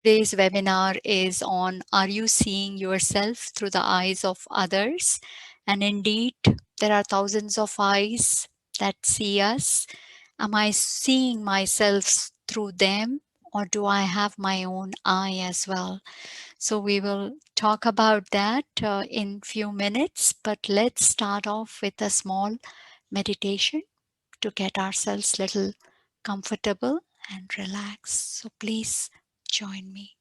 Today's webinar is on, are you seeing yourself through the eyes of others? And indeed, there are thousands of eyes that see us. Am I seeing myself through them, or do I have my own eye as well? So we will talk about that in few minutes, but let's start off with a small meditation to get ourselves little comfortable and relaxed. So please join me.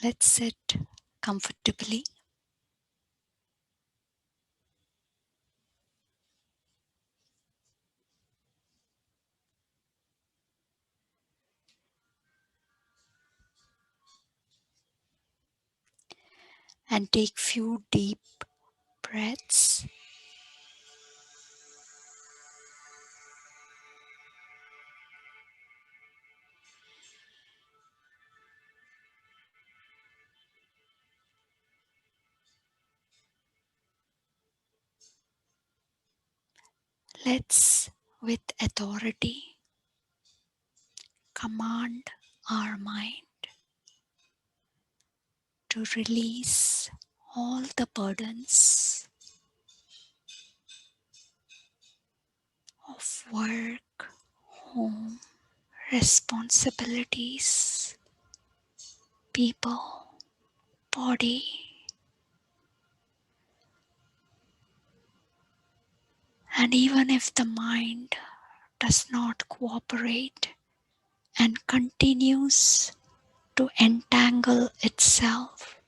Let's sit comfortably and take few deep breaths. Let's, with authority, command our mind to release all the burdens of work, home, responsibilities, people, body, and even if the mind does not cooperate and continues to entangle itself,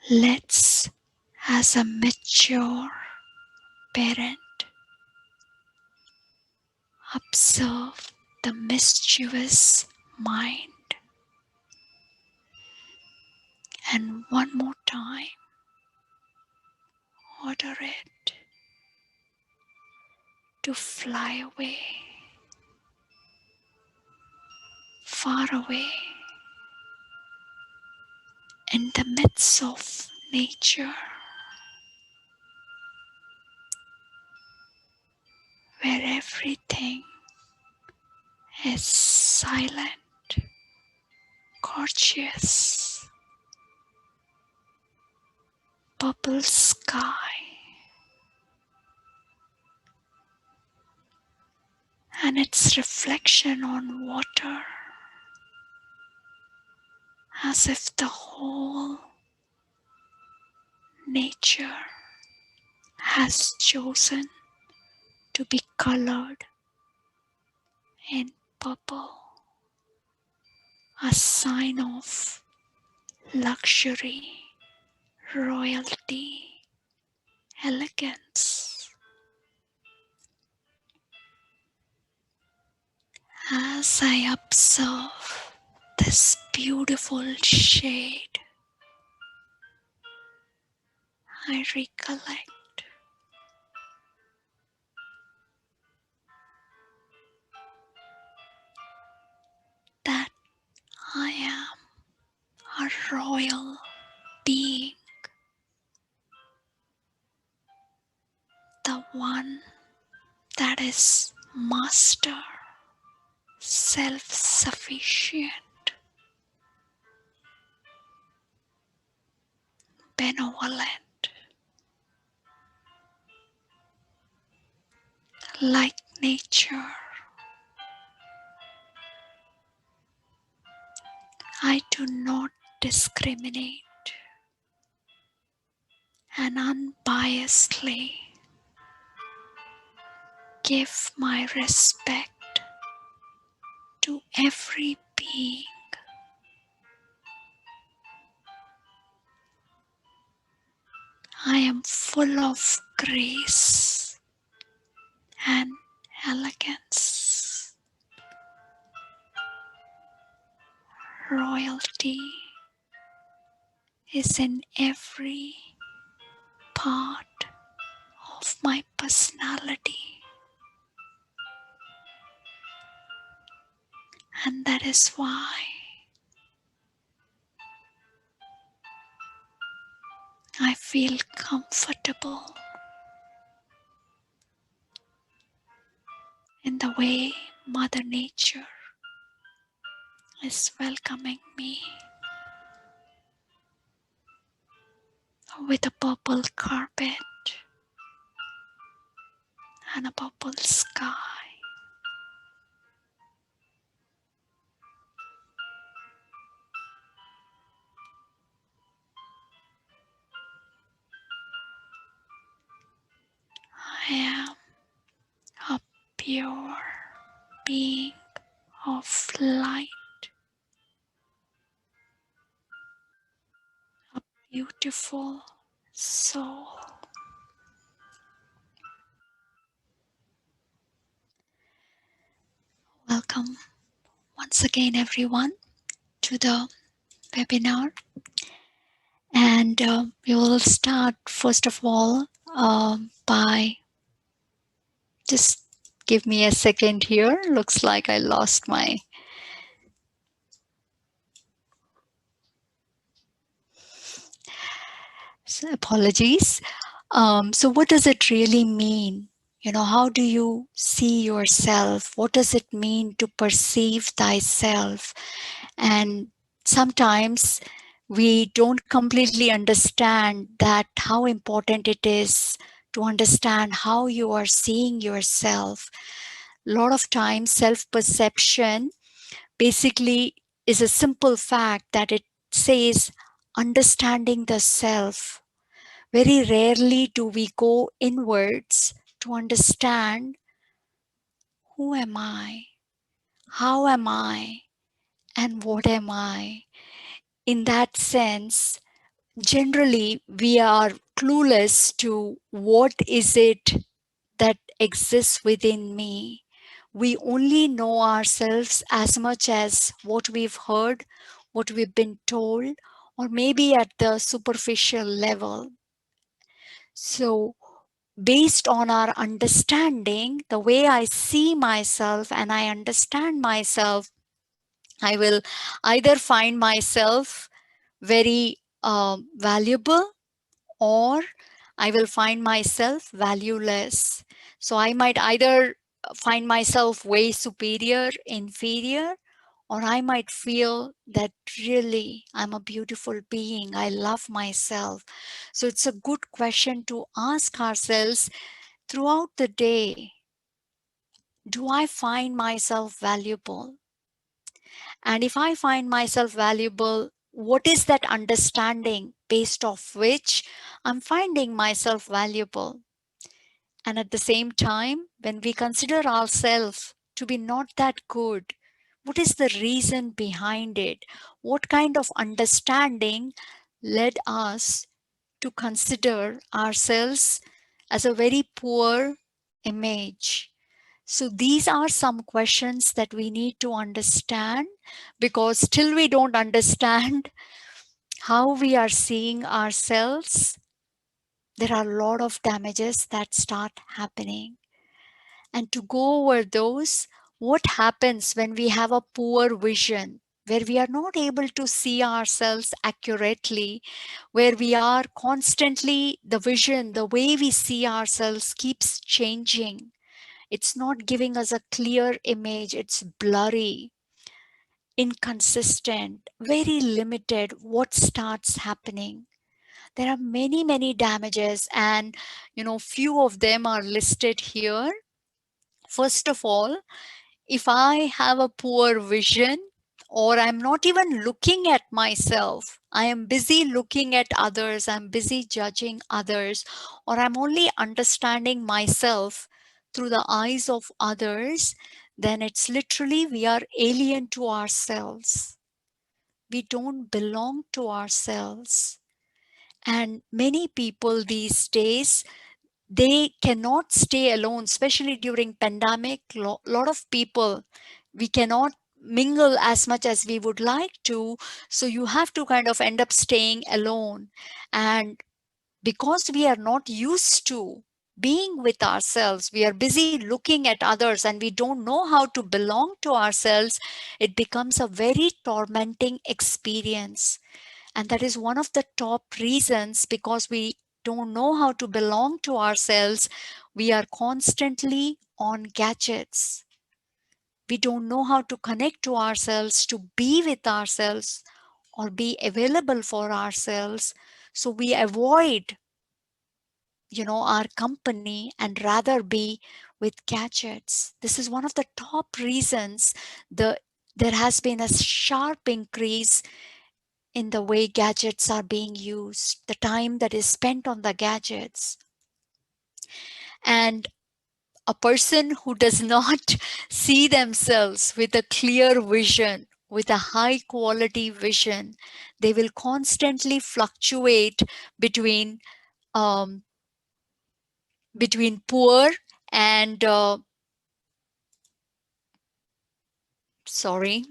let's, as a mature parent, observe the mischievous mind, and one more time order it to fly away, far away, in the midst of nature, where everything is silent, gorgeous, bubble sky, and its reflection on water, as if the whole nature has chosen to be colored in purple, a sign of luxury, royalty, elegance. As I observe this beautiful shade, I recollect that I am a royal being, the one that is master, self-sufficient, benevolent, like nature. I do not discriminate and unbiasedly give my respect to every being. I am full of grace and elegance. Royalty is in every part of my personality, and that is why I feel comfortable in the way Mother Nature is welcoming me with a purple carpet and a purple sky. I am a pure being of light, a beautiful soul. Welcome once again, everyone, to the webinar. And we will start, first of all, by just give me a second here. Looks like I lost my. So apologies. So what does it really mean? How do you see yourself? What does it mean to perceive thyself? And sometimes we don't completely understand that how important it is to understand how you are seeing yourself. A lot of times self-perception basically is a simple fact that it says understanding the self. Very rarely do we go inwards to understand who am I, how am I, and what am I. In that sense, generally we are clueless to what is it that exists within me. We only know ourselves as much as what we've heard, what we've been told, or maybe at the superficial level. So based on our understanding, the way I see myself and I understand myself, I will either find myself very valuable, or I will find myself valueless. So I might either find myself way superior, inferior, or I might feel that really I'm a beautiful being. I love myself. So it's a good question to ask ourselves throughout the day. Do I find myself valuable? And if I find myself valuable, what is that understanding based off which I'm finding myself valuable? And at the same time, when we consider ourselves to be not that good, what is the reason behind it? What kind of understanding led us to consider ourselves as a very poor image? So these are some questions that we need to understand, because till we don't understand how we are seeing ourselves, there are a lot of damages that start happening. And to go over those, what happens when we have a poor vision, where we are not able to see ourselves accurately, where we are constantly, the vision, the way we see ourselves keeps changing. It's not giving us a clear image. It's blurry, inconsistent, very limited. What starts happening? There are many, many damages, and few of them are listed here. First of all, if I have a poor vision, or I'm not even looking at myself, I am busy looking at others, I'm busy judging others, or I'm only understanding myself through the eyes of others, then it's literally we are alien to ourselves. We don't belong to ourselves. And many people these days, they cannot stay alone, especially during pandemic. Lot of people, we cannot mingle as much as we would like to, so you have to kind of end up staying alone. And because we are not used to being with ourselves, we are busy looking at others, and we don't know how to belong to ourselves, it becomes a very tormenting experience. And that is one of the top reasons, because we don't know how to belong to ourselves. We are constantly on gadgets. We don't know how to connect to ourselves, to be with ourselves, or be available for ourselves. So we avoid, our company and rather be with gadgets. This is one of the top reasons the there has been a sharp increase in the way gadgets are being used, the time that is spent on the gadgets. And a person who does not see themselves with a clear vision, with a high quality vision, they will constantly fluctuate between um, poor and sorry,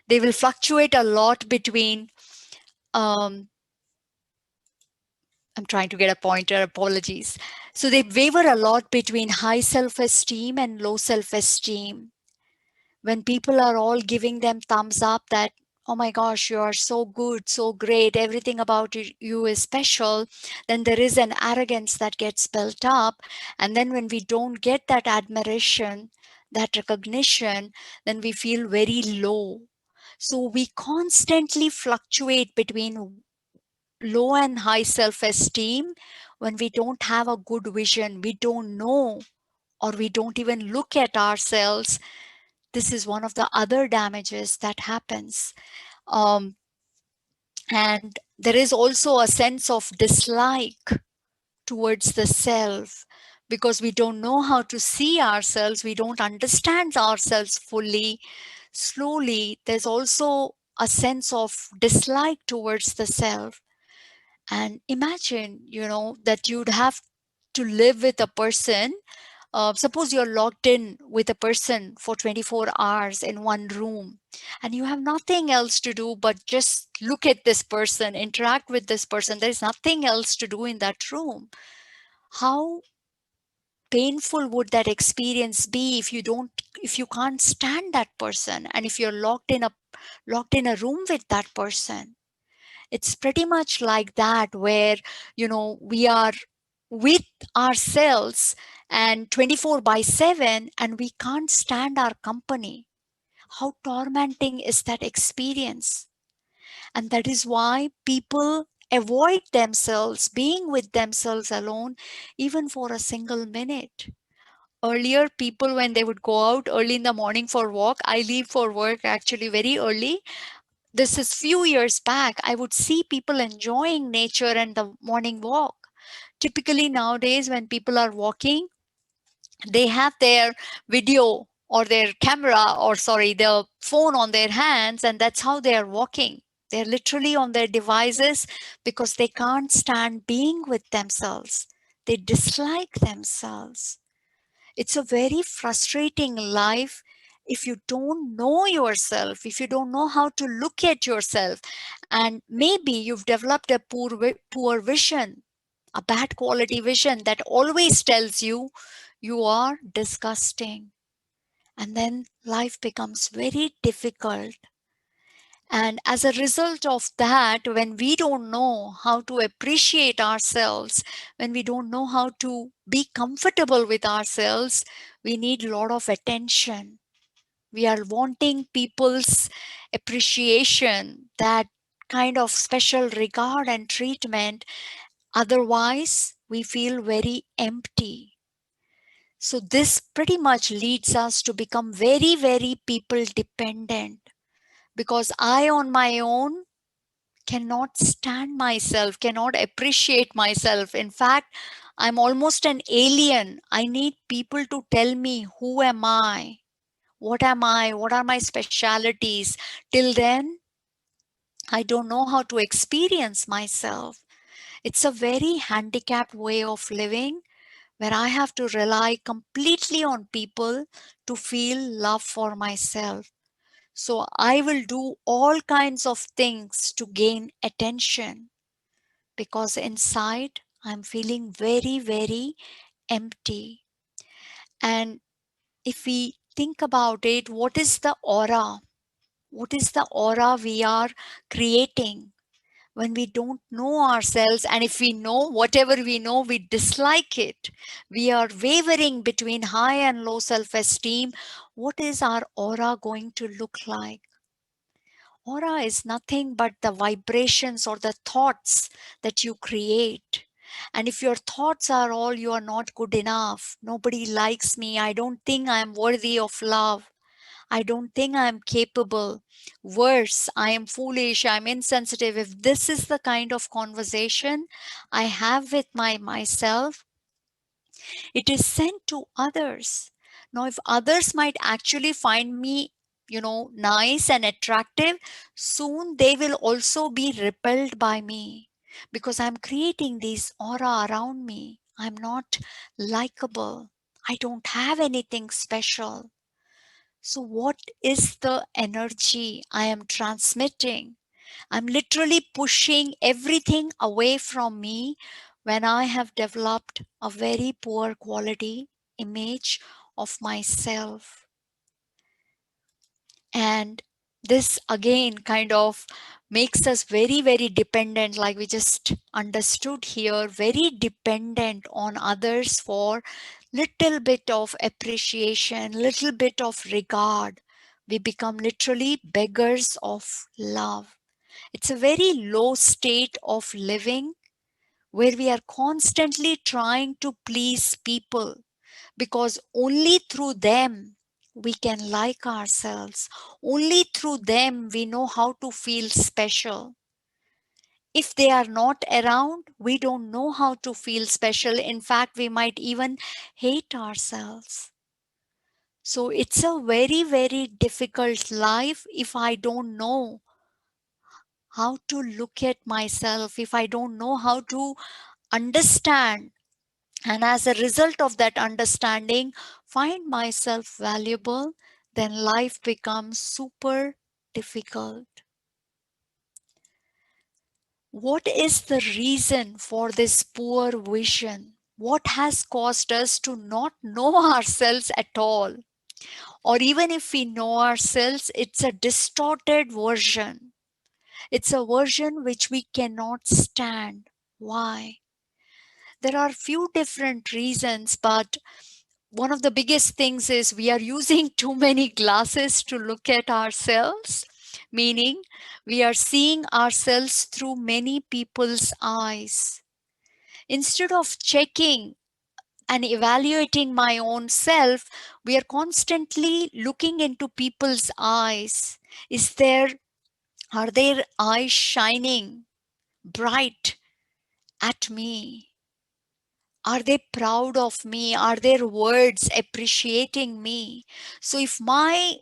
they will fluctuate a lot between um, I'm trying to get a pointer, apologies. So they waver a lot between high self esteem and low self esteem. When people are all giving them thumbs up that, oh my gosh, you are so good, so great, everything about you is special, then there is an arrogance that gets built up. And then when we don't get that admiration, that recognition, then we feel very low. So we constantly fluctuate between low and high self esteem when we don't have a good vision, we don't know, or we don't even look at ourselves. This is one of the other damages that happens. Um, and there is also a sense of dislike towards the self, because we don't know how to see ourselves, we don't understand ourselves fully. Slowly, there's also a sense of dislike towards the self. And imagine, that you'd have to live with a person. Suppose you're locked in with a person for 24 hours in one room, and you have nothing else to do but just look at this person, interact with this person. There's nothing else to do in that room. How painful would that experience be if you can't stand that person, and if you're locked in a room with that person? It's pretty much like that, where we are with ourselves and 24 by 7, and we can't stand our company. How tormenting is that experience? And that is why people avoid themselves, being with themselves alone, even for a single minute. Earlier, people, when they would go out early in the morning for walk, I leave for work actually very early. This is few years back, I would see people enjoying nature and the morning walk. Typically nowadays, when people are walking, they have their video or their camera, or sorry, their phone on their hands, and that's how they are walking. They're literally on their devices because they can't stand being with themselves. They dislike themselves. It's a very frustrating life if you don't know yourself, if you don't know how to look at yourself. And maybe you've developed a poor vision, a bad quality vision that always tells you you are disgusting. And then life becomes very difficult. And as a result of that, when we don't know how to appreciate ourselves, when we don't know how to be comfortable with ourselves, we need a lot of attention. We are wanting people's appreciation, that kind of special regard and treatment. Otherwise, we feel very empty. So, this pretty much leads us to become very, very people dependent, because I, on my own, cannot stand myself, cannot appreciate myself. In fact, I'm almost an alien. I need people to tell me, who am I? What am I? What are my specialities? Till then, I don't know how to experience myself. It's a very handicapped way of living, where I have to rely completely on people to feel love for myself. So I will do all kinds of things to gain attention, because inside I'm feeling very, very empty. And if we think about it, what is the aura? What is the aura we are creating when we don't know ourselves? And if we know, whatever we know, we dislike it. We are wavering between high and low self esteem. What is our aura going to look like? Aura is nothing but the vibrations or the thoughts that you create. And if your thoughts are all you are not good enough, nobody likes me, I don't think I am worthy of love, I don't think I am capable, worse, I am foolish, I'm insensitive. If this is the kind of conversation I have with myself, it is sent to others. Now, if others might actually find me, nice and attractive, soon they will also be repelled by me because I'm creating this aura around me. I'm not likable. I don't have anything special. So, what is the energy I am transmitting? I'm literally pushing everything away from me when I have developed a very poor quality image of myself. And this again kind of makes us very, very dependent, like we just understood here, very dependent on others for little bit of appreciation, little bit of regard. We become literally beggars of love. It's a very low state of living where we are constantly trying to please people because only through them we can like ourselves. Only through them we know how to feel special. If they are not around, we don't know how to feel special. In fact, we might even hate ourselves. So it's a very, very difficult life if I don't know how to look at myself, if I don't know how to understand, and as a result of that understanding, find myself valuable, then life becomes super difficult. What is the reason for this poor vision? What has caused us to not know ourselves at all? Or even if we know ourselves, it's a distorted version. It's a version which we cannot stand. Why? There are few different reasons, but one of the biggest things is we are using too many glasses to look at ourselves, meaning we are seeing ourselves through many people's eyes. Instead of checking and evaluating my own self, we are constantly looking into people's eyes. Are their eyes shining bright at me? Are they proud of me? Are their words appreciating me? So, if my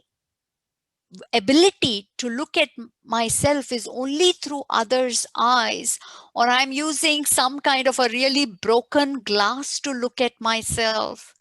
ability to look at myself is only through others' eyes, or I'm using some kind of a really broken glass to look at myself,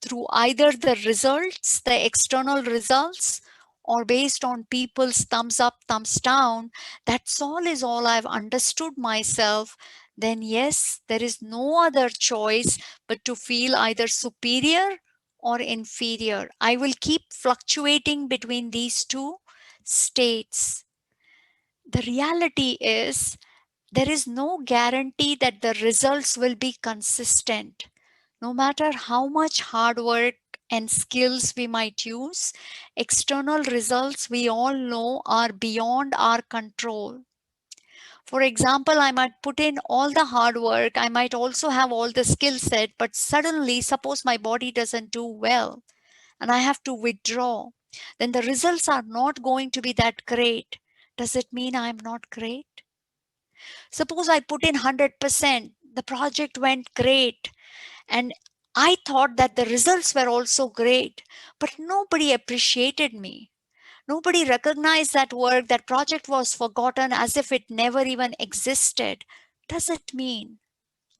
through either the results, the external results, or based on people's thumbs up, thumbs down, that's all I've understood myself, then yes, there is no other choice but to feel either superior or inferior. I will keep fluctuating between these two states. The reality is, there is no guarantee that the results will be consistent. No matter how much hard work and skills we might use, external results we all know are beyond our control. For example, I might put in all the hard work, I might also have all the skill set, but suddenly, suppose my body doesn't do well and I have to withdraw, then the results are not going to be that great. Does it mean I'm not great? Suppose I put in 100%, the project went great, and I thought that the results were also great, but nobody appreciated me. Nobody recognized that work, that project was forgotten as if it never even existed. Does it mean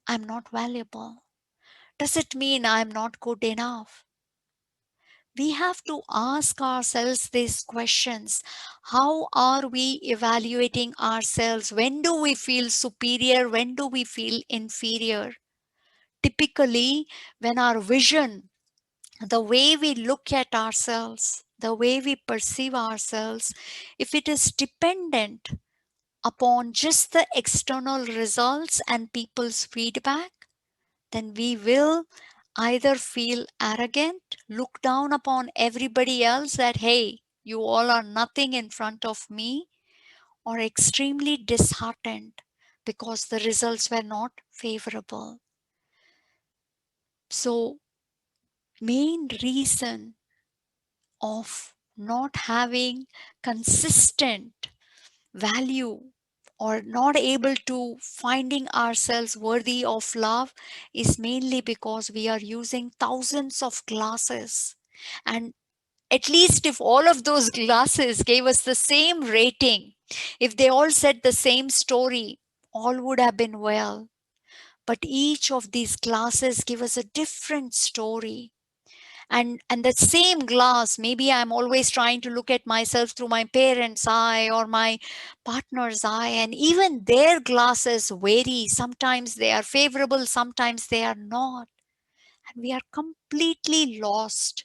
I'm not valuable? Does it mean I'm not good enough? We have to ask ourselves these questions. How are we evaluating ourselves? When do we feel superior? When do we feel inferior? Typically, when our vision, the way we look at ourselves, the way we perceive ourselves, if it is dependent upon just the external results and people's feedback, then we will either feel arrogant, look down upon everybody else that, hey, you all are nothing in front of me, or extremely disheartened because the results were not favorable. So, main reason of not having consistent value or not able to finding ourselves worthy of love is mainly because we are using thousands of glasses. And at least if all of those glasses gave us the same rating, if they all said the same story, all would have been well. But each of these glasses give us a different story. And that same glass, maybe I'm always trying to look at myself through my parents' eye or my partner's eye, and even their glasses vary. Sometimes they are favorable, sometimes they are not, and we are completely lost.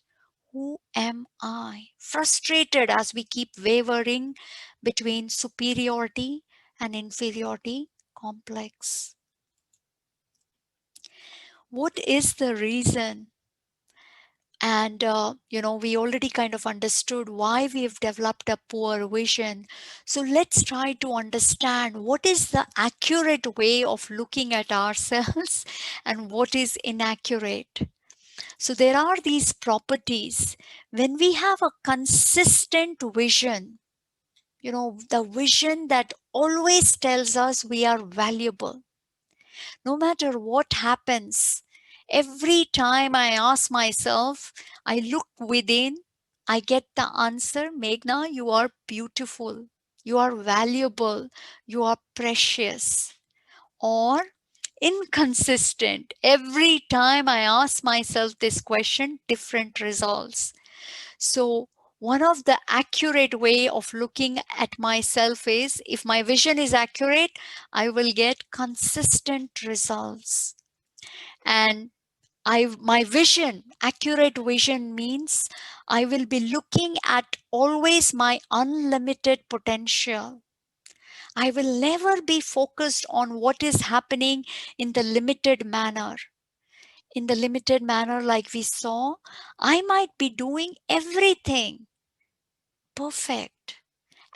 Who am I? Frustrated as we keep wavering between superiority and inferiority complex. What is the reason? And we already kind of understood why we've developed a poor vision. So let's try to understand what is the accurate way of looking at ourselves and what is inaccurate. So there are these properties. When we have a consistent vision, the vision that always tells us we are valuable, no matter what happens. Every time I ask myself, I look within, I get the answer, Meghna, you are beautiful, you are valuable, you are precious. Or inconsistent. Every time I ask myself this question, different results. So one of the accurate way of looking at myself is, if my vision is accurate, I will get consistent results. And my vision, accurate vision means I will be looking at always my unlimited potential. I will never be focused on what is happening in the limited manner. In the limited manner, like we saw, I might be doing everything perfect.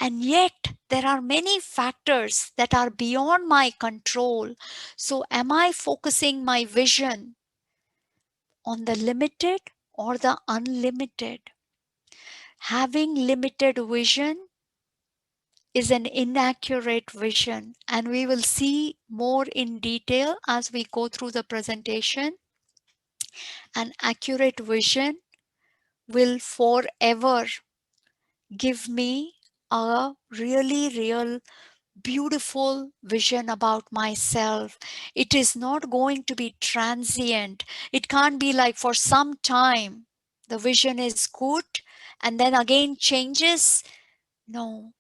And yet, there are many factors that are beyond my control. So, am I focusing my vision on the limited or the unlimited? Having limited vision is an inaccurate vision, and we will see more in detail as we go through the presentation. An accurate vision will forever give me a really real beautiful vision about myself. It is not going to be transient. It can't be like for some time the vision is good and then again changes. No,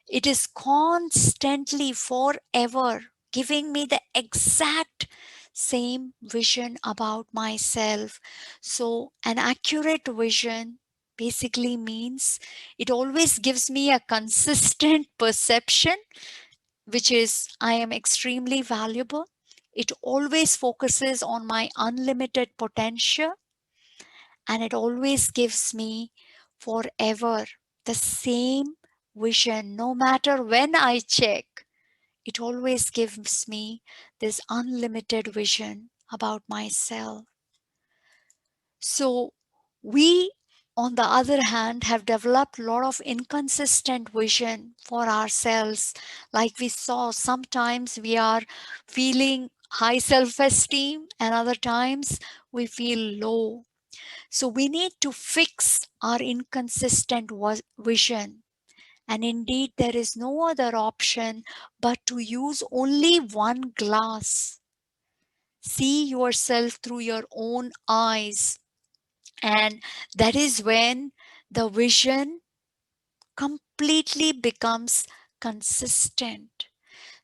it is constantly forever giving me the exact same vision about myself. So, an accurate vision basically means it always gives me a consistent perception, which is I am extremely valuable. It always focuses on my unlimited potential, and it always gives me forever the same vision. No matter when I check, it always gives me this unlimited vision about myself. So we, on the other hand, have developed a lot of inconsistent vision for ourselves. Like we saw, sometimes we are feeling high self-esteem and other times we feel low. So we need to fix our inconsistent vision. And indeed, there is no other option but to use only one glass. See yourself through your own eyes. And that is when the vision completely becomes consistent.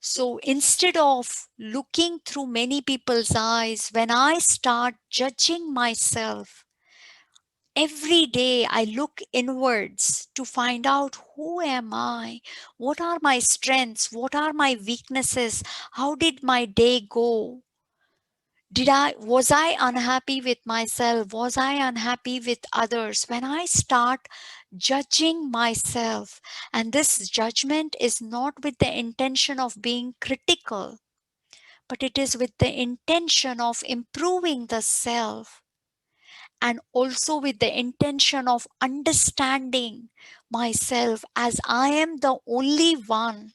So instead of looking through many people's eyes, when I start judging myself, Every day I look inwards to find out who am I? What are my strengths? What are my weaknesses? How did my day go? Was I unhappy with myself? Was I unhappy with others? When I start judging myself, and this judgment is not with the intention of being critical, but it is with the intention of improving the self, and also with the intention of understanding myself as I am the only one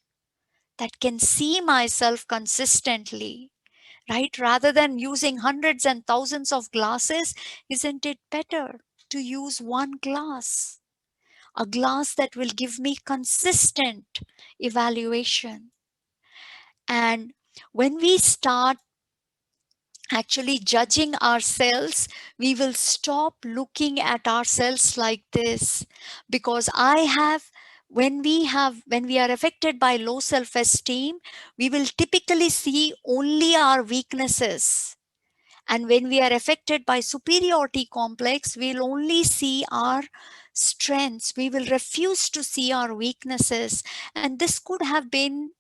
that can see myself consistently, right? Rather than using hundreds and thousands of glasses, isn't it better to use one glass? A glass that will give me consistent evaluation. And when we start actually judging ourselves, we will stop looking at ourselves like this. Because when we are affected by low self esteem, we will typically see only our weaknesses. And when we are affected by superiority complex, we'll only see our strengths. We will refuse to see our weaknesses. And this could have been,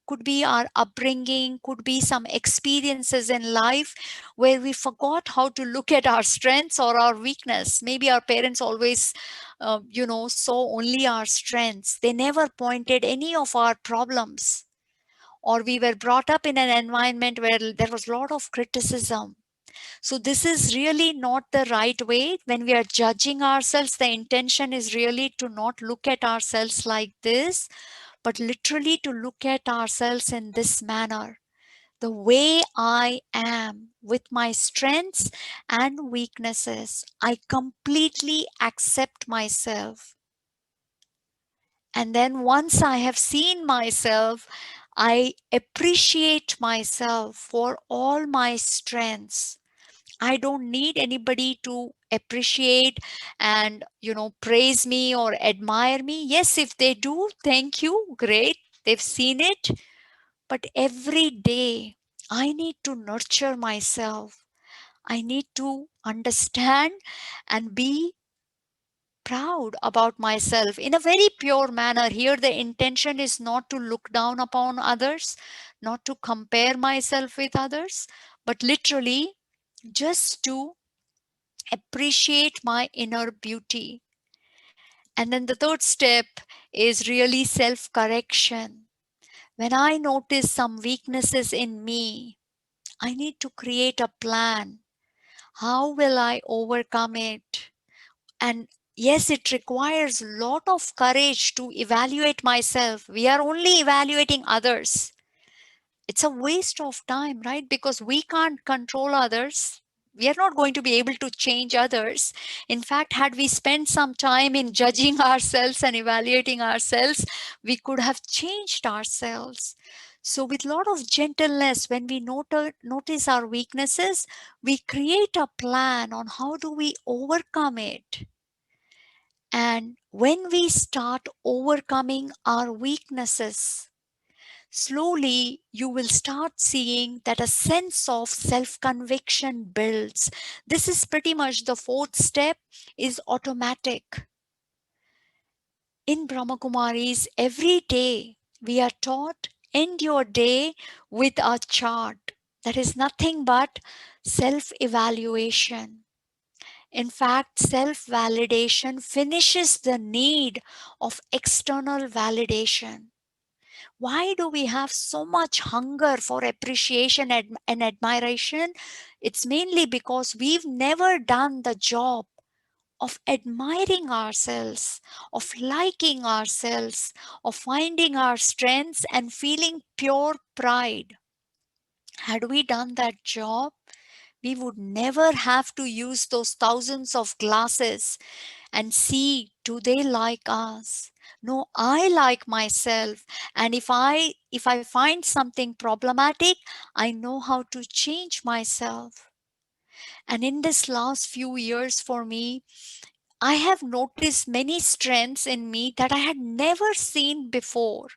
could be our upbringing, could be some experiences in life where we forgot how to look at our strengths or our weakness. Maybe our parents always, saw only our strengths. They never pointed any of our problems. Or we were brought up in an environment where there was a lot of criticism. So this is really not the right way. When we are judging ourselves, the intention is really to not look at ourselves like this, but literally to look at ourselves in this manner. The way I am with my strengths and weaknesses, I completely accept myself. And then once I have seen myself, I appreciate myself for all my strengths. I don't need anybody to appreciate and, praise me or admire me. Yes, if they do, thank you. Great. They've seen it. But every day, I need to nurture myself. I need to understand and be proud about myself in a very pure manner. Here, the intention is not to look down upon others, not to compare myself with others, but literally just to appreciate my inner beauty. And then the third step is really self correction. When I notice some weaknesses in me, I need to create a plan. How will I overcome it? And yes, it requires a lot of courage to evaluate myself. We are only evaluating others. It's a waste of time, right? Because we can't control others. We are not going to be able to change others. In fact, had we spent some time in judging ourselves and evaluating ourselves, we could have changed ourselves. So, with a lot of gentleness, when we notice our weaknesses, we create a plan on how do we overcome it. And when we start overcoming our weaknesses, slowly you will start seeing that a sense of self conviction builds. This is pretty much the fourth step, is automatic. In Brahma Kumaris, every day we are taught, end your day with a chart. That is nothing but self evaluation. In fact, self validation finishes the need of external validation. Why do we have so much hunger for appreciation and admiration? It's mainly because we've never done the job of admiring ourselves, of liking ourselves, of finding our strengths and feeling pure pride. Had we done that job, we would never have to use those thousands of glasses and see, do they like us? No, I like myself. And if I find something problematic, I know how to change myself. And in this last few years for me, I have noticed many strengths in me that I had never seen before.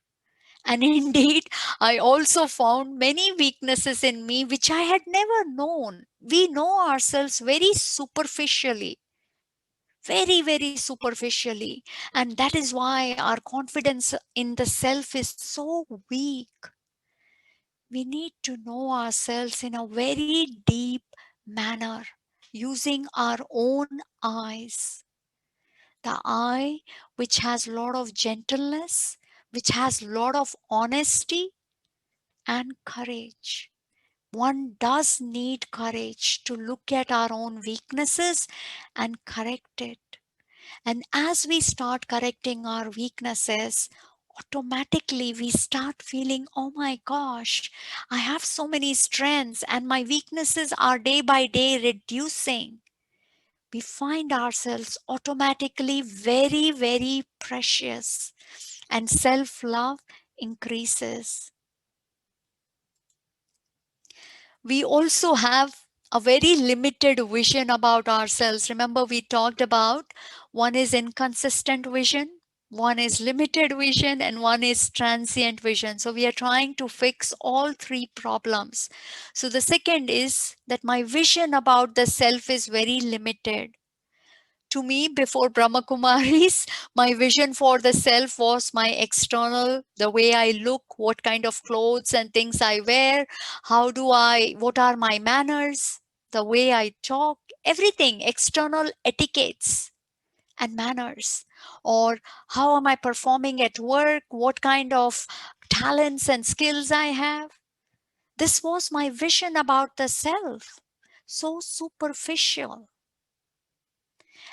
And indeed, I also found many weaknesses in me which I had never known. We know ourselves very superficially. very, very superficially. And that is why our confidence in the self is so weak. We need to know ourselves in a very deep manner, using our own eyes. The eye which has a lot of gentleness, which has a lot of honesty and courage. One does need courage to look at our own weaknesses and correct it. And as we start correcting our weaknesses, automatically we start feeling, oh my gosh, I have so many strengths and my weaknesses are day by day reducing. We find ourselves automatically very, very precious, and self love increases. We also have a very limited vision about ourselves. Remember, we talked about one is inconsistent vision, one is limited vision, and one is transient vision. So, we are trying to fix all three problems. So, the second is that my vision about the self is very limited. To me, before Brahma Kumaris, my vision for the self was my external, the way I look, what kind of clothes and things I wear, what are my manners, the way I talk, everything, external etiquettes and manners. Or how am I performing at work, what kind of talents and skills I have. This was my vision about the self. So superficial.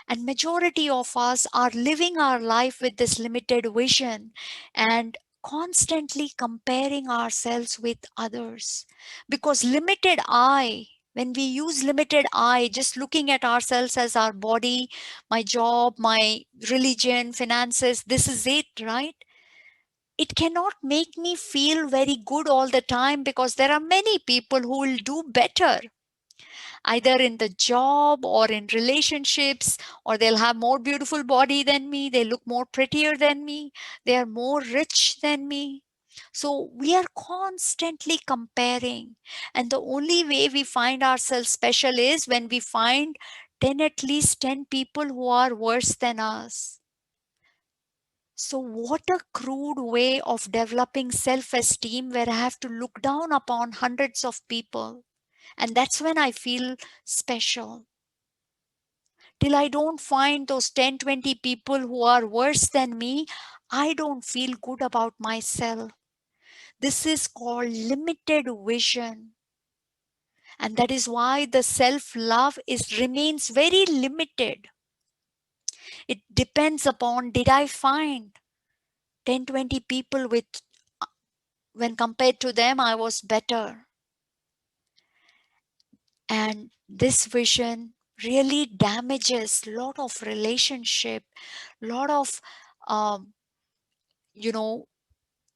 And majority of us are living our life with this limited vision and constantly comparing ourselves with others. Because limited eye, when we use limited eye, just looking at ourselves as our body, my job, my religion, finances, this is it, right? It cannot make me feel very good all the time, because there are many people who will do better, either in the job or in relationships, or they'll have more beautiful body than me, they look more prettier than me, they are more rich than me. So we are constantly comparing, and the only way we find ourselves special is when we find 10, at least 10 people who are worse than us. So, what a crude way of developing self esteem, where I have to look down upon hundreds of people. And that's when I feel special. Till I don't find those 10, 20 people who are worse than me, I don't feel good about myself. This is called limited vision. And that is why the self love remains very limited. It depends upon, did I find 10, 20 people with, when compared to them, I was better. And this vision really damages lot of relationship, lot of um, you know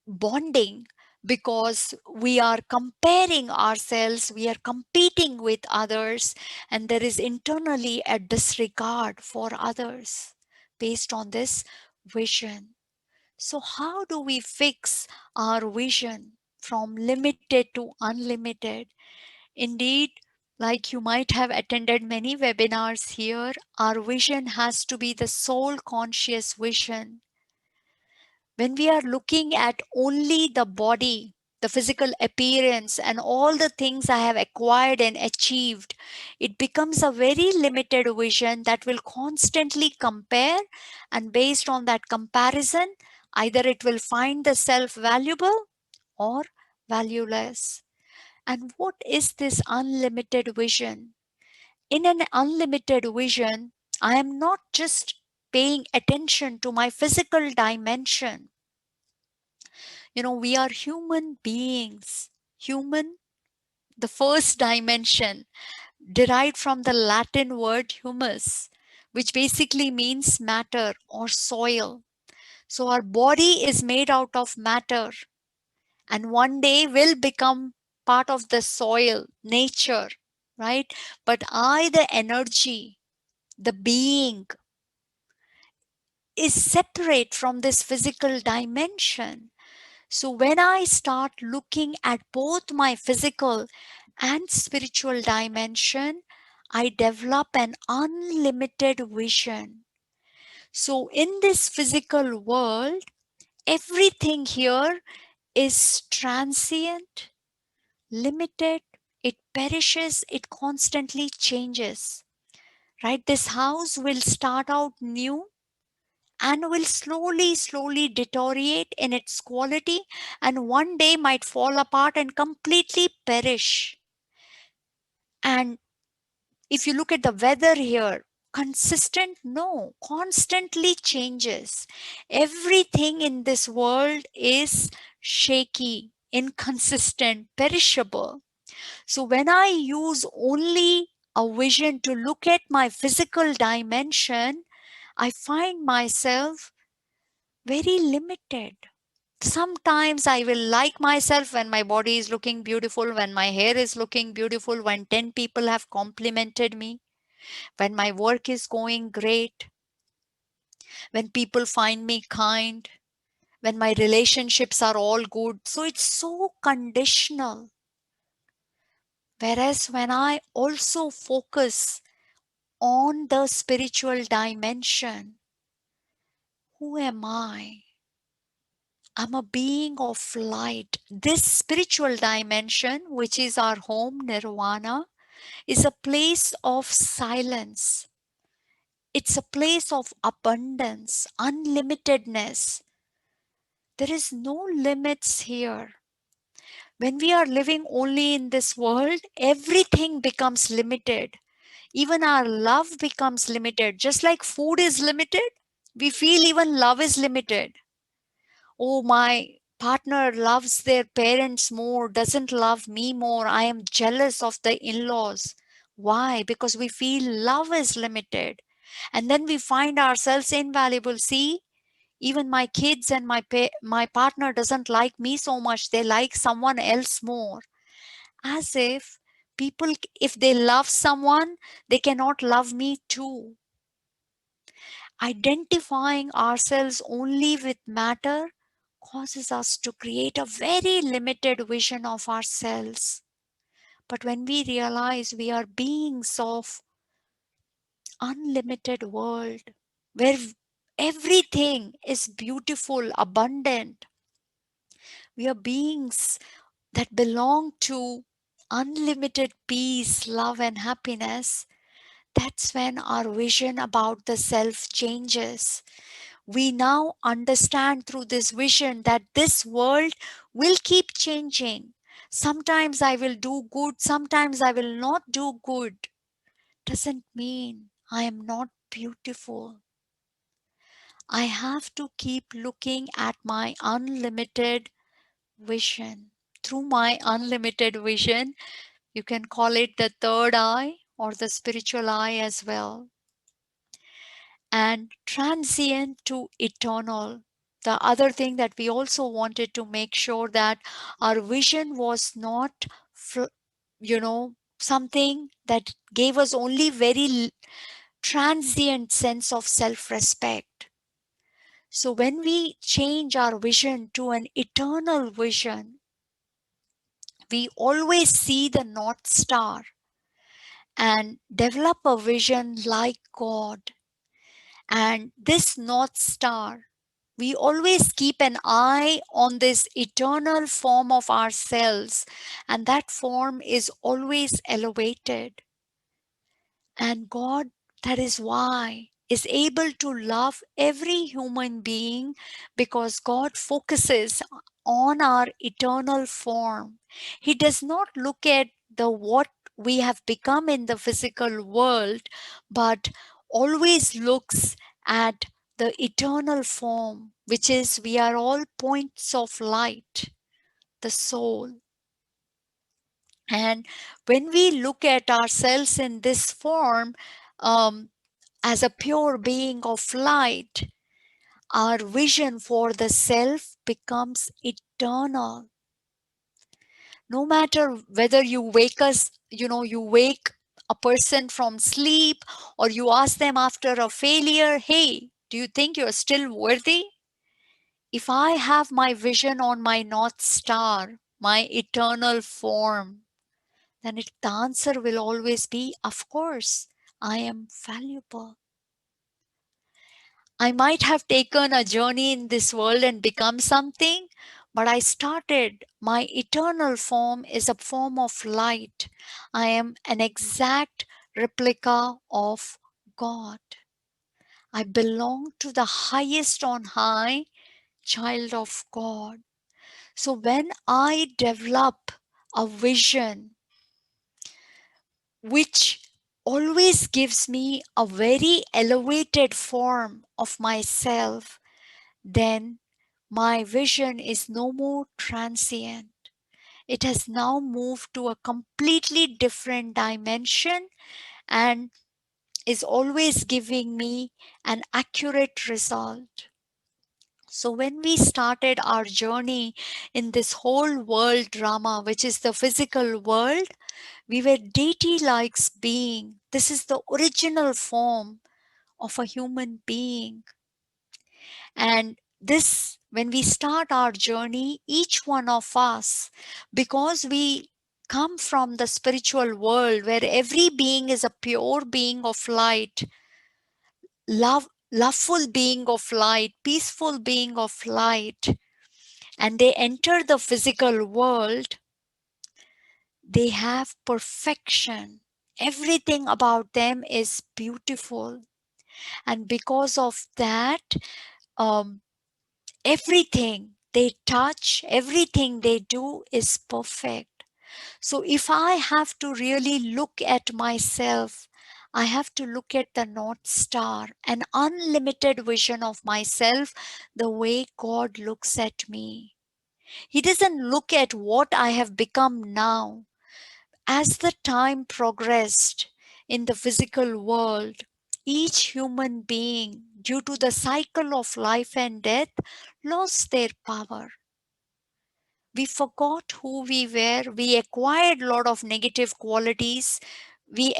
bonding, because we are comparing ourselves, we are competing with others, and there is internally a disregard for others based on this vision. So how do we fix our vision from limited to unlimited? Indeed, like you might have attended many webinars here, our vision has to be the soul conscious vision. When we are looking at only the body, the physical appearance, and all the things I have acquired and achieved, it becomes a very limited vision that will constantly compare. And based on that comparison, either it will find the self valuable or valueless. And what is this unlimited vision? In an unlimited vision, I am not just paying attention to my physical dimension. We are human beings. Human, the first dimension, derived from the Latin word humus, which basically means matter or soil. So our body is made out of matter, and one day will become part of the soil, nature, right? But I, the energy, the being, is separate from this physical dimension. So when I start looking at both my physical and spiritual dimension, I develop an unlimited vision. So in this physical world, everything here is transient, limited, it perishes, it constantly changes. Right? This house will start out new and will slowly deteriorate in its quality, and one day might fall apart and completely perish. And if you look at the weather here, consistent? No, constantly changes. Everything in this world is shaky, inconsistent, perishable. So when I use only a vision to look at my physical dimension, I find myself very limited. Sometimes I will like myself when my body is looking beautiful, when my hair is looking beautiful, when 10 people have complimented me, when my work is going great, when people find me kind, when my relationships are all good. So it's so conditional. Whereas when I also focus on the spiritual dimension, who am I? I'm a being of light. This spiritual dimension, which is our home, nirvana, is a place of silence. It's a place of abundance, unlimitedness. There is no limits here. When we are living only in this world, everything becomes limited. Even our love becomes limited. Just like food is limited, we feel even love is limited. Oh, my partner loves their parents more, doesn't love me more. I am jealous of the in laws. Why? Because we feel love is limited. And then we find ourselves invaluable. See, even my kids and my partner doesn't like me so much. They like someone else more. As if people, if they love someone, they cannot love me too. Identifying ourselves only with matter causes us to create a very limited vision of ourselves. But when we realize we are beings of unlimited world, where everything is beautiful, abundant, we are beings that belong to unlimited peace, love, and happiness. That's when our vision about the self changes. We now understand through this vision that this world will keep changing. Sometimes I will do good, sometimes I will not do good. Doesn't mean I am not beautiful. I have to keep looking at my unlimited vision. Through my unlimited vision, you can call it the third eye or the spiritual eye as well. And transient to eternal. The other thing that we also wanted to make sure that our vision was not, something that gave us only very transient sense of self-respect. So when we change our vision to an eternal vision, we always see the North Star and develop a vision like God. And this North Star, we always keep an eye on this eternal form of ourselves, and that form is always elevated. And God, that is why, is able to love every human being, because God focuses on our eternal form. He does not look at the what we have become in the physical world, but always looks at the eternal form, which is we are all points of light, the soul. And when we look at ourselves in this form, um, as a pure being of light, our vision for the self becomes eternal. No matter whether you wake a person from sleep, or you ask them after a failure, hey, do you think you're still worthy? If I have my vision on my North Star, my eternal form, then the answer will always be, of course, I am valuable. I might have taken a journey in this world and become something, but I started. My eternal form is a form of light. I am an exact replica of God. I belong to the highest on high, child of God. So when I develop a vision which always gives me a very elevated form of myself, then my vision is no more transient. It has now moved to a completely different dimension and is always giving me an accurate result. So, when we started our journey in this whole world drama, which is the physical world, we were deity like being. This is the original form of a human being. And this, when we start our journey, each one of us, because we come from the spiritual world where every being is a pure being of light, loveful being of light, peaceful being of light, and they enter the physical world, they have perfection. Everything about them is beautiful. And because of that, um, everything they touch, everything they do is perfect. So if I have to really look at myself, I have to look at the North Star, an unlimited vision of myself, the way God looks at me. He doesn't look at what I have become now. As the time progressed in the physical world, each human being, due to the cycle of life and death, lost their power. We forgot who we were. We acquired a lot of negative qualities. We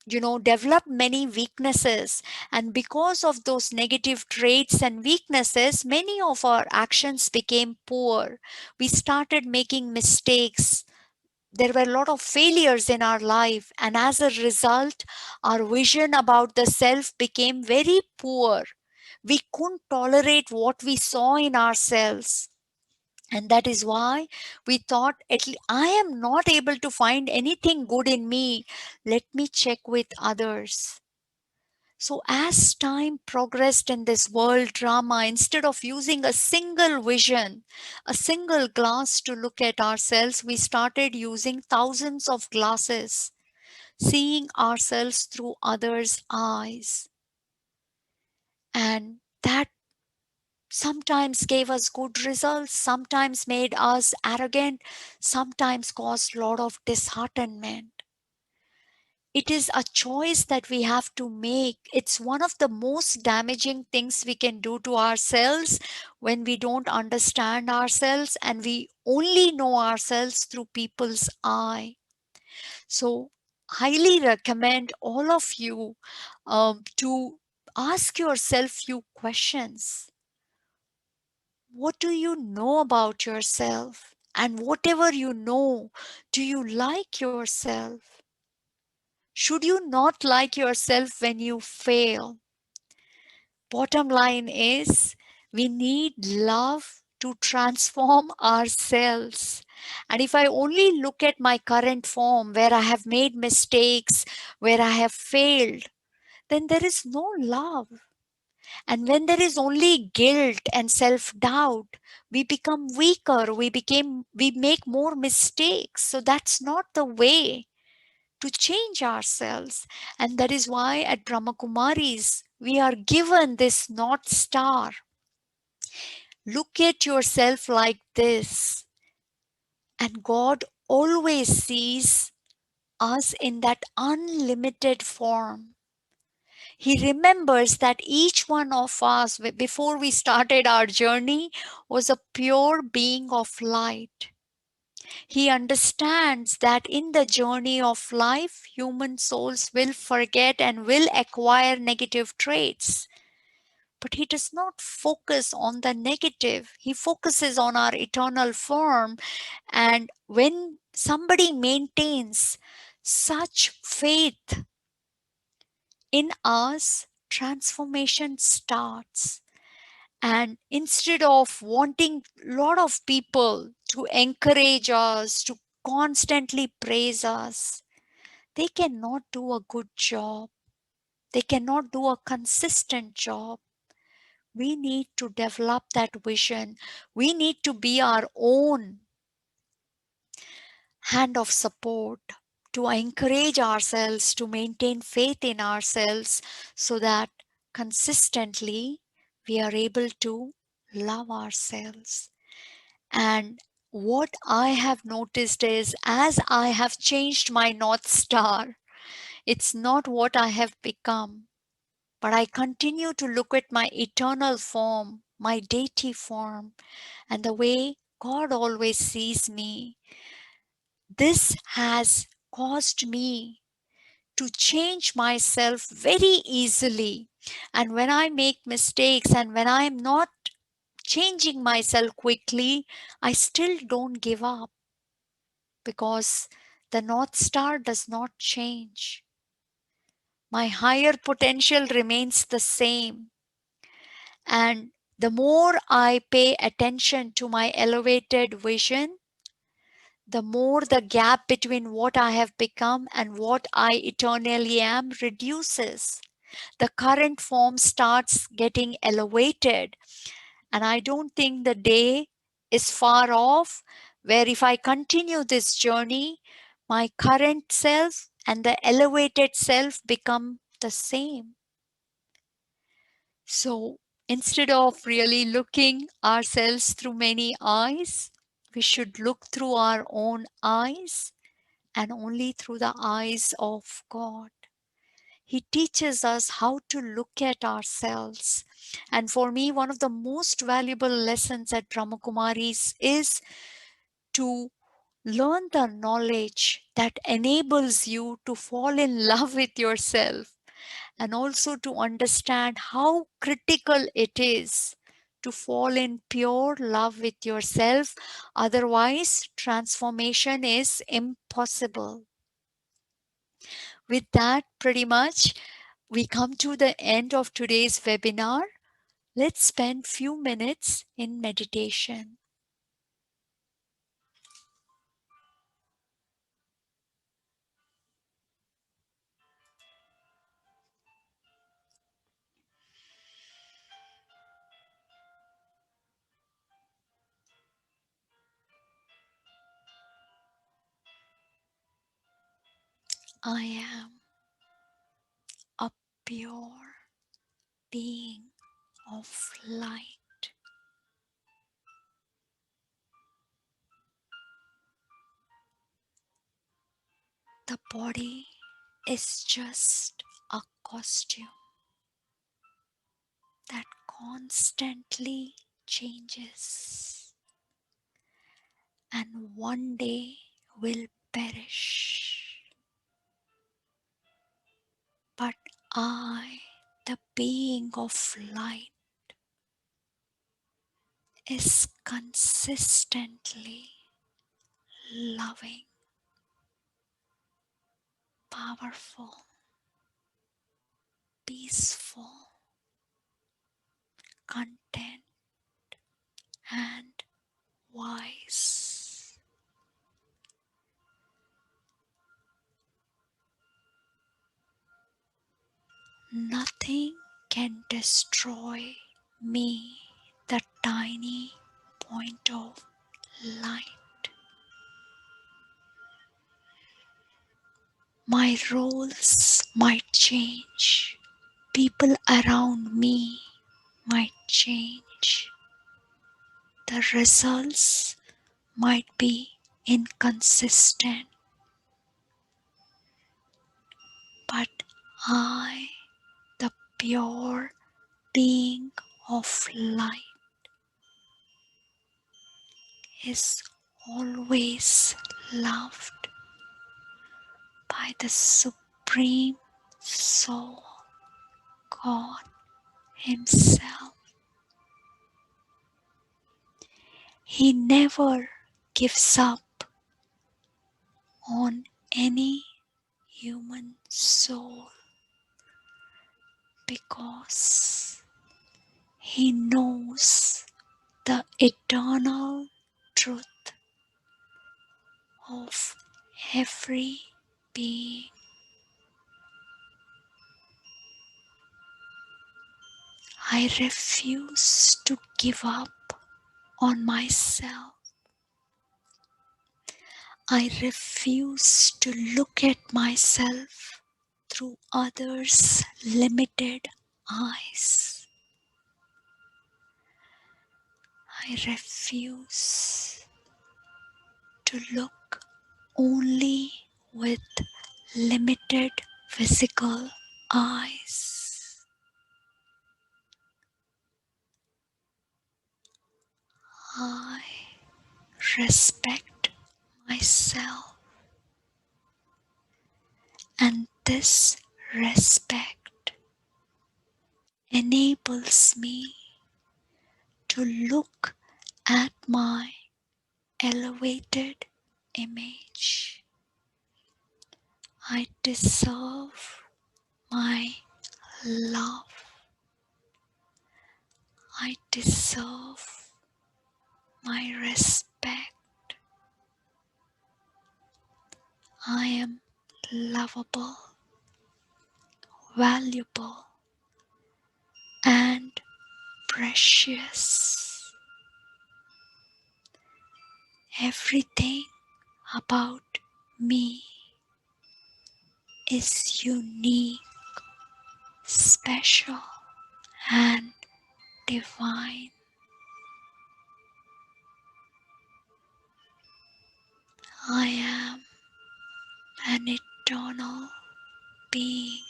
developed many weaknesses, and because of those negative traits and weaknesses, many of our actions became poor. We started making mistakes. There were a lot of failures in our life, and as a result, our vision about the self became very poor. We couldn't tolerate what we saw in ourselves. And that is why we thought, I am not able to find anything good in me. Let me check with others. So, as time progressed in this world drama, instead of using a single vision, a single glass to look at ourselves, we started using thousands of glasses, seeing ourselves through others' eyes. And that sometimes gave us good results, sometimes made us arrogant, sometimes caused a lot of disheartenment. It is a choice that we have to make. It's one of the most damaging things we can do to ourselves when we don't understand ourselves and we only know ourselves through people's eye. So, highly recommend all of you to ask yourself few questions. What do you know about yourself? And whatever you know, do you like yourself? Should you not like yourself when you fail? Bottom line is, we need love to transform ourselves. And if I only look at my current form where I have made mistakes, where I have failed, then there is no love. And when there is only guilt and self-doubt, we become weaker, we make more mistakes. So that's not the way to change ourselves. And that is why at Brahma Kumaris, we are given this North Star. Look at yourself like this. And God always sees us in that unlimited form. He remembers that each one of us, before we started our journey, was a pure being of light. He understands that in the journey of life, human souls will forget and will acquire negative traits. But he does not focus on the negative. He focuses on our eternal form. And when somebody maintains such faith in us, transformation starts. And instead of wanting a lot of people to encourage us, to constantly praise us, they cannot do a good job. They cannot do a consistent job. We need to develop that vision. We need to be our own hand of support to encourage ourselves, to maintain faith in ourselves, so that consistently we are able to love ourselves. And what I have noticed is, as I have changed my North Star, it's not what I have become, but I continue to look at my eternal form, my deity form, and the way God always sees me. This has caused me to change myself very easily. And when I make mistakes and when I am not changing myself quickly, I still don't give up, because the North Star does not change. My higher potential remains the same. And the more I pay attention to my elevated vision, the more the gap between what I have become and what I eternally am reduces. The current form starts getting elevated. And I don't think the day is far off where, if I continue this journey, my current self and the elevated self become the same. So instead of really looking ourselves through many eyes, we should look through our own eyes, and only through the eyes of God. He teaches us how to look at ourselves. And for me, one of the most valuable lessons at Brahma Kumaris is to learn the knowledge that enables you to fall in love with yourself, and also to understand how critical it is to fall in pure love with yourself. Otherwise, transformation is impossible. With that, pretty much, we come to the end of today's webinar. Let's spend few minutes in meditation. I am a pure being of light. The body is just a costume that constantly changes and one day will perish. But I, the being of light, is consistently loving, powerful, peaceful, content, and wise. Nothing can destroy me, the tiny point of light. My roles might change, people around me might change, the results might be inconsistent, but I, the pure being of light, is always loved by the Supreme Soul, God Himself. He never gives up on any human soul. because he knows the eternal truth of every being. I refuse to give up on myself. I refuse to look at myself through others' limited eyes. I refuse to look only with limited physical eyes. I respect myself, and this respect enables me to look at my elevated image. I deserve my love. I deserve my respect. I am lovable, valuable, and precious. Everything about me is unique, special, and divine. I am an eternal being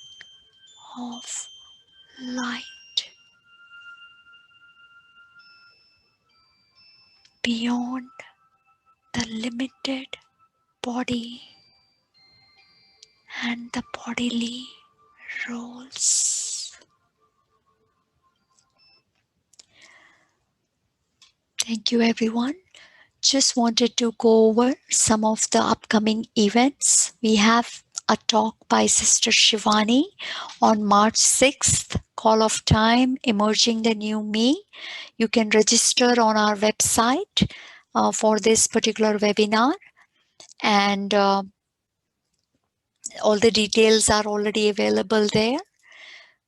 of light beyond the limited body and the bodily roles. Thank you, everyone. Just wanted to go over some of the upcoming events. We have a talk by Sister Shivani on March 6th, Call of Time, Emerging the New Me. You can register on our website for this particular webinar, and all the details are already available there.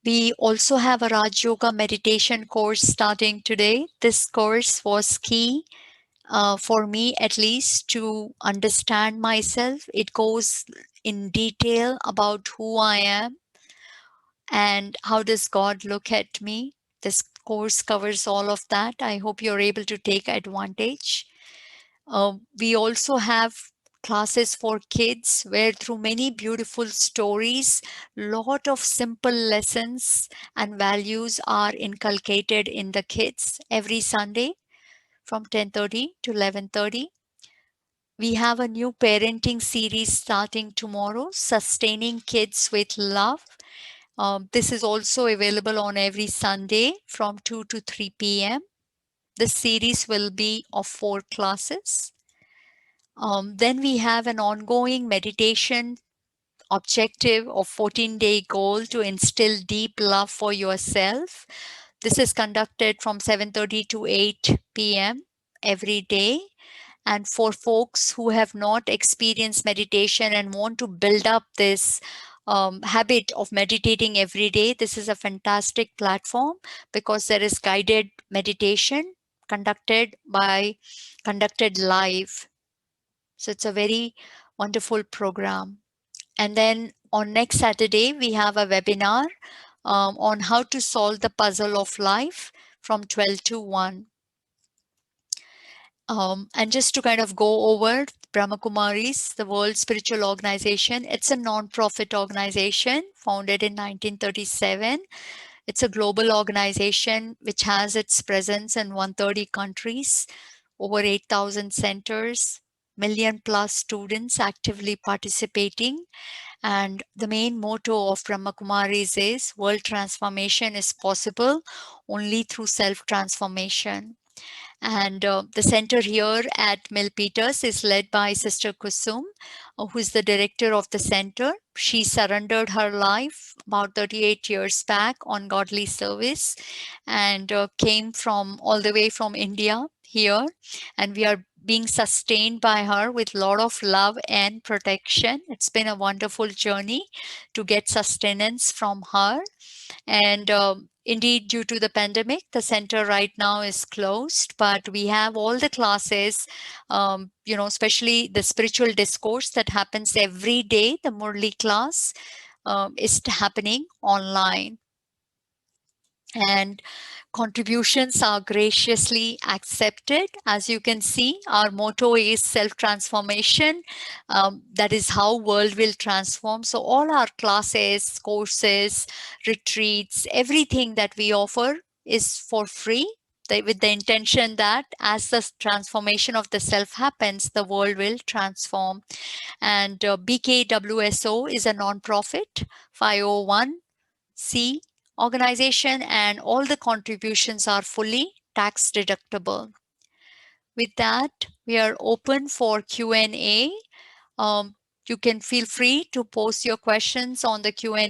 We also have a Raj Yoga meditation course starting today. This course was key for me, at least, to understand myself. It goes in detail about who I am and how does God look at me. This course covers all of that. I hope you're able to take advantage. We also have classes for kids where through many beautiful stories, lot of simple lessons and values are inculcated in the kids every Sunday from 10:30 to 11:30. We have a new parenting series starting tomorrow, Sustaining Kids with Love. This is also available on every Sunday from 2 to 3 p.m. The series will be of 4 classes. Then we have an ongoing meditation objective of 14-day goal to instill deep love for yourself. This is conducted from 7:30 to 8 p.m. every day. And for folks who have not experienced meditation and want to build up this habit of meditating every day, this is a fantastic platform because there is guided meditation conducted live. So it's a very wonderful program. And then on next Saturday, we have a webinar on how to solve the puzzle of life from 12 to 1. And just to kind of go over Brahma Kumaris, the World Spiritual Organization, it's a non-profit organization founded in 1937. It's a global organization which has its presence in 130 countries, over 8,000 centers, million plus students actively participating. And the main motto of Brahma Kumaris is world transformation is possible only through self-transformation. And the center here at Milpitas is led by Sister Kusum, who is the director of the center. She surrendered her life about 38 years back on godly service, and came from all the way from India here. And we are being sustained by her with a lot of love and protection. It's been a wonderful journey to get sustenance from her. And indeed, due to the pandemic, the center right now is closed, but we have all the classes, especially the spiritual discourse that happens every day. The Murli class is happening online. And contributions are graciously accepted. As you can see, our motto is self-transformation. That is how world will transform. So all our classes, courses, retreats, everything that we offer is for free, with the intention that as the transformation of the self happens, the world will transform. And BKWSO is a non-profit 501c organization, and all the contributions are fully tax deductible. With that, we are open for Q&A. You can feel free to post your questions on the Q&A